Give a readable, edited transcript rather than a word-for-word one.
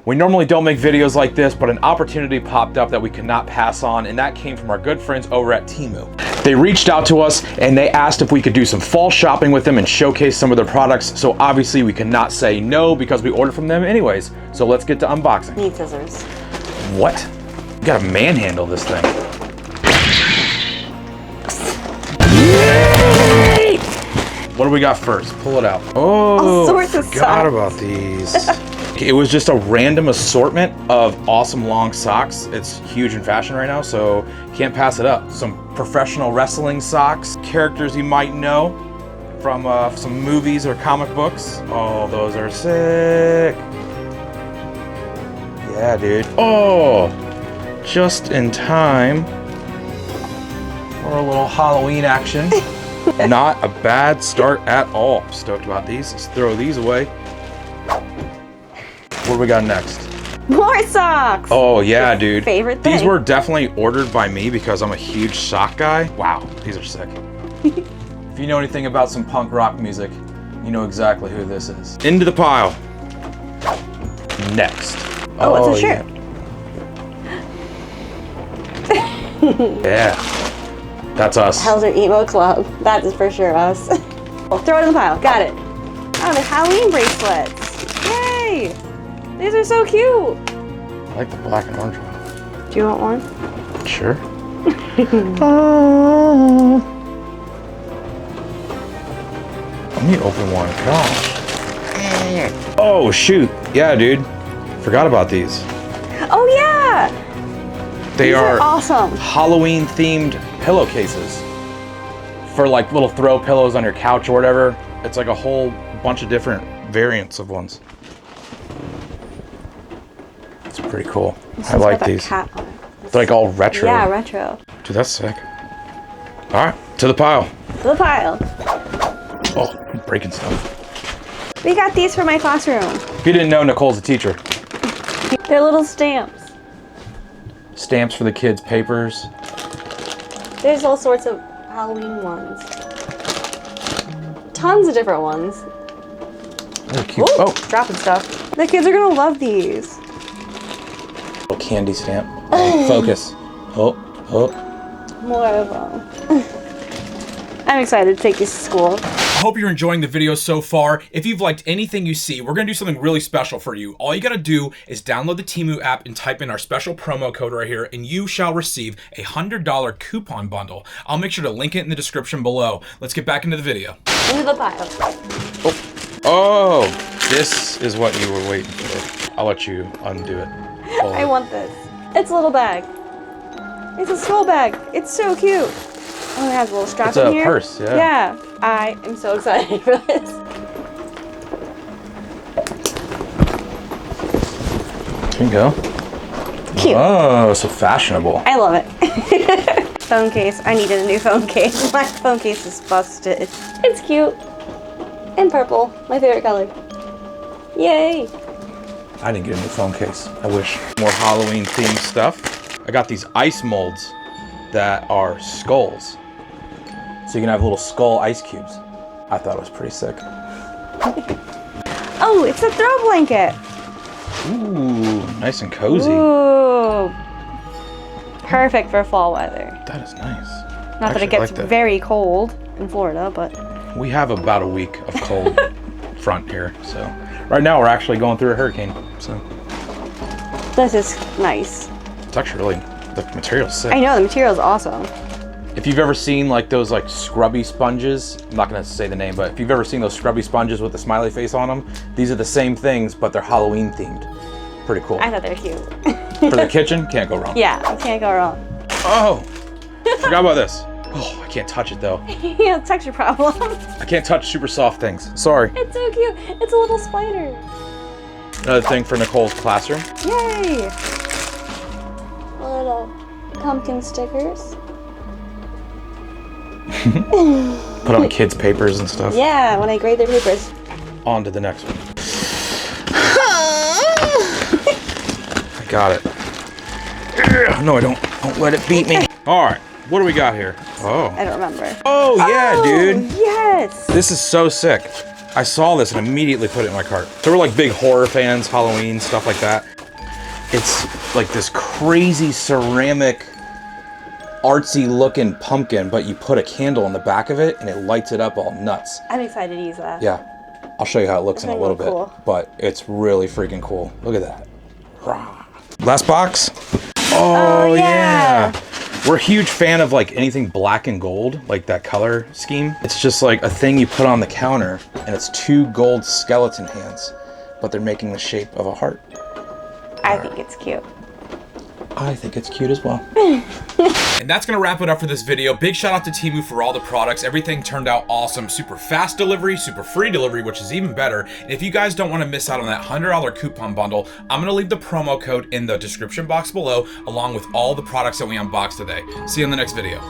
We normally don't make videos like this, but an opportunity popped up that we could not pass on, and that came from our good friends over at TEMU. They reached out to us and they asked if we could do some fall shopping with them and showcase some of their products. So obviously we could not say no because we ordered from them anyways. So let's get to unboxing. Need scissors. What? You gotta manhandle this thing. What do we got first? Pull it out. Oh, all sorts of forgot socks. about these. It was just a random assortment of awesome long socks. It's huge in fashion right now, so can't pass it up. Some professional wrestling socks, characters you might know from some movies or comic books. Oh, those are sick. Yeah, dude. Oh, just in time for a little Halloween action. Not a bad start at all. I'm stoked about these. Let's throw these away. What do we got next? More socks! Oh yeah, dude. Favorite thing. These were definitely ordered by me because I'm a huge sock guy. Wow, these are sick. If you know anything about some punk rock music, you know exactly who this is. Into the pile. Next. Oh, it's a shirt. Yeah. That's us. Hell's Emo Club. That is for sure us. Oh, throw it in the pile. Got it. Oh, the Halloween bracelets. Yay! These are so cute. I like the black and orange one. Do you want one? Sure. Oh. Let me open one. Gosh. Oh shoot. Yeah, dude. Forgot about these. Oh yeah. These are awesome. Halloween themed pillowcases for like little throw pillows on your couch or whatever. It's like a whole bunch of different variants of ones. It's pretty cool. I like these. They're like all retro. Yeah, retro. Dude, that's sick. All right, to the pile. To the pile. Oh, I'm breaking stuff. We got these for my classroom. If you didn't know, Nicole's a teacher. They're little stamps. Stamps for the kids' papers. There's all sorts of Halloween ones. Tons of different ones. They're cute. Ooh, Oh, dropping stuff. The kids are gonna love these. little candy stamp. Oh, focus. Oh, oh. More of them. I'm excited to take these to school. I hope you're enjoying the video so far. If you've liked anything you see, we're gonna do something really special for you. All you gotta do is download the TEMU app and type in our special promo code right here, and you shall receive a $100 coupon bundle. I'll make sure to link it in the description below. Let's get back into the video. Into the pile. Oh, this is what you were waiting for. I'll let you undo it. Hold I it. want this. It's a little bag. It's a skull bag. It's so cute. Oh, it has a little strap It's in a here. purse, yeah. Yeah, I am so excited for this. Here you go. Cute. Oh, so fashionable. I love it. Phone case. I needed a new phone case. My phone case is busted. It's cute. And purple. My favorite color. Yay. I didn't get a new phone case. I wish. More Halloween themed stuff. I got these ice molds that are skulls. So you can have little skull ice cubes. I thought it was pretty sick. Oh, it's a throw blanket. Ooh, nice and cozy. Ooh. Perfect for fall weather. That is nice. Not that it gets very cold in Florida, but We have about a week of cold front here, so. Right now we're actually going through a hurricane, so. this is nice. It's actually really, the material's sick. I know, the material is awesome. If you've ever seen like those like scrubby sponges, I'm not gonna say the name, but if you've ever seen those scrubby sponges with the smiley face on them, these are the same things, but they're Halloween themed. Pretty cool. I thought they were cute. For the kitchen, can't go wrong. Yeah, you can't go wrong. Oh, forgot about this. Oh, I can't touch it though. Yeah, texture problem. I can't touch super soft things. Sorry. It's so cute. It's a little spider. Another thing for Nicole's classroom. Yay! Little pumpkin stickers. Put on kids' papers and stuff. Yeah, when I grade their papers. On to the next one. I got it. No, I don't. Don't let it beat me. All right, what do we got here? Oh. I don't remember. Oh, yeah, dude. Yes! This is so sick. I saw this and immediately put it in my cart. So we're like big horror fans, Halloween, stuff like that. It's like this crazy ceramic, artsy looking pumpkin, but you put a candle in the back of it and it lights it up all nuts. I'm excited to use that. Yeah, I'll show you how it looks in a little bit, cool. but it's really freaking cool. Look at that. Rah. Last box. Oh yeah. We're a huge fan of like anything black and gold, like that color scheme. It's just like a thing you put on the counter and it's 2 gold skeleton hands, but they're making the shape of a heart. I think it's cute. I think it's cute as well. And that's gonna wrap it up for this video. Big shout out to Temu for all the products. Everything turned out awesome. Super fast delivery, super free delivery, which is even better. And if you guys don't wanna miss out on that $100 coupon bundle, I'm gonna leave the promo code in the description box below, along with all the products that we unboxed today. See you in the next video.